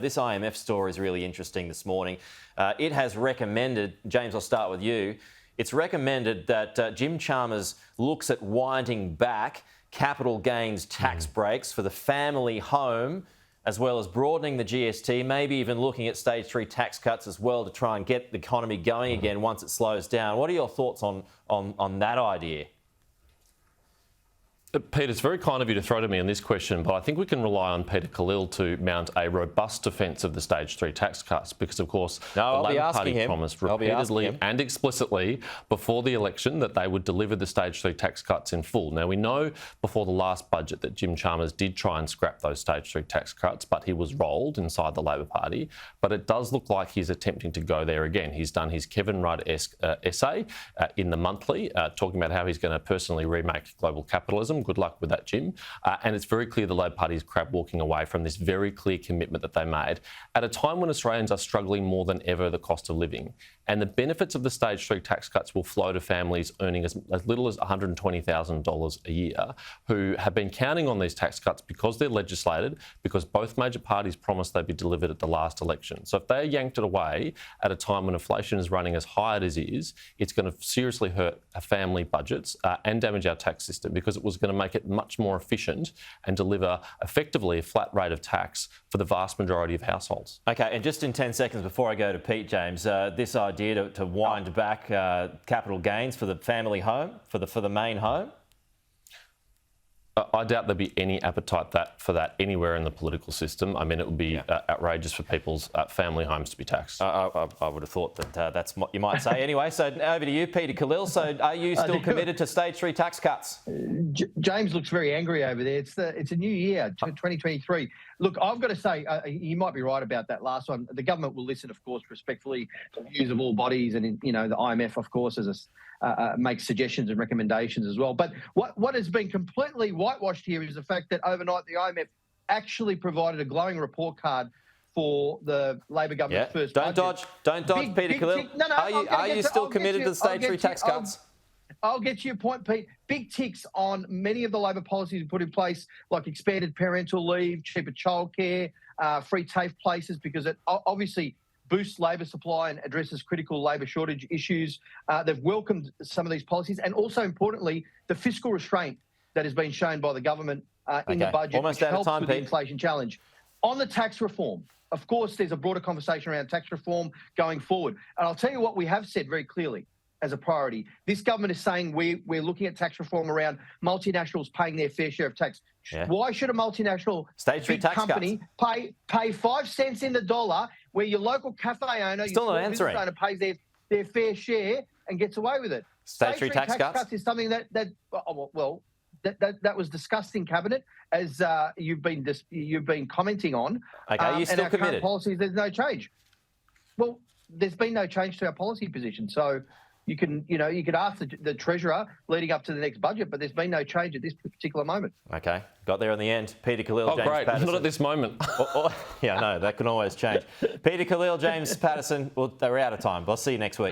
This IMF story is really interesting this morning. It has recommended, James, I'll start with you. It's recommended that Jim Chalmers looks at winding back capital gains tax breaks for the family home, as well as broadening the GST, maybe even looking at stage 3 tax cuts as well to try and get the economy going again once it slows down. What are your thoughts on that idea? Peter, it's very kind of you to throw to me on this question, but I think we can rely on Peter Khalil to mount a robust defence of the stage 3 tax cuts because, of course, the Labor Party promised repeatedly and explicitly before the election that they would deliver the stage 3 tax cuts in full. Now, we know before the last budget that Jim Chalmers did try and scrap those stage 3 tax cuts, but he was rolled inside the Labor Party. But it does look like he's attempting to go there again. He's done his Kevin Rudd-esque essay in the Monthly, talking about how he's going to personally remake global capitalism. Good luck with that, Jim. And it's very clear the Labor Party is crab walking away from this very clear commitment that they made at a time when Australians are struggling more than ever the cost of living. And the benefits of the stage 3 tax cuts will flow to families earning as little as $120,000 a year who have been counting on these tax cuts because they're legislated, because both major parties promised they'd be delivered at the last election. So if they yanked it away at a time when inflation is running as high as it is, it's going to seriously hurt our family budgets and damage our tax system because it was going to make it much more efficient and deliver effectively a flat rate of tax for the vast majority of households. Okay, and just in 10 seconds before I go to Pete, James, this idea to wind back capital gains for the family home, for the main home? I doubt there'd be any appetite for that anywhere in the political system. I mean, it would be outrageous for people's family homes to be taxed. I would have thought that that's what you might say. Anyway, so over to you, Peter Khalil. So are you still committed to stage 3 tax cuts? James looks very angry over there. It's a new year, 2023. Look, I've got to say, you might be right about that last one. The government will listen, of course, respectfully to the views of all bodies, and the IMF, of course, makes suggestions and recommendations as well. But what has been completely whitewashed here is the fact that overnight the IMF actually provided a glowing report card for the Labor government's first budget. Don't dodge, Peter Khalil. Are you still committed to the stage 3 tax cuts? I'll get to your point, Pete. Big ticks on many of the Labor policies we put in place, like expanded parental leave, cheaper childcare, free TAFE places, because it obviously boosts labour supply and addresses critical labour shortage issues. They've welcomed some of these policies, and also importantly, the fiscal restraint that has been shown by the government in the budget, which helps with the inflation challenge. On the tax reform, of course, there's a broader conversation around tax reform going forward. And I'll tell you what we have said very clearly as a priority. This government is saying we're looking at tax reform around multinationals paying their fair share of tax. Yeah. Why should a multinational company pay 5 cents in the dollar where your local cafe owner, your small business owner pays their fair share and gets away with it? Stage 3 tax cuts is something that was discussed in cabinet, as you've been commenting on. Okay, are you still committed? Current policies, there's no change. Well, there's been no change to our policy position, so you could ask the Treasurer leading up to the next budget, but there's been no change at this particular moment. Okay, got there in the end. Peter Khalil, James great. Paterson. Not at this moment. Yeah, no, that can always change. Peter Khalil, James Paterson. Well, they're out of time. I'll see you next week.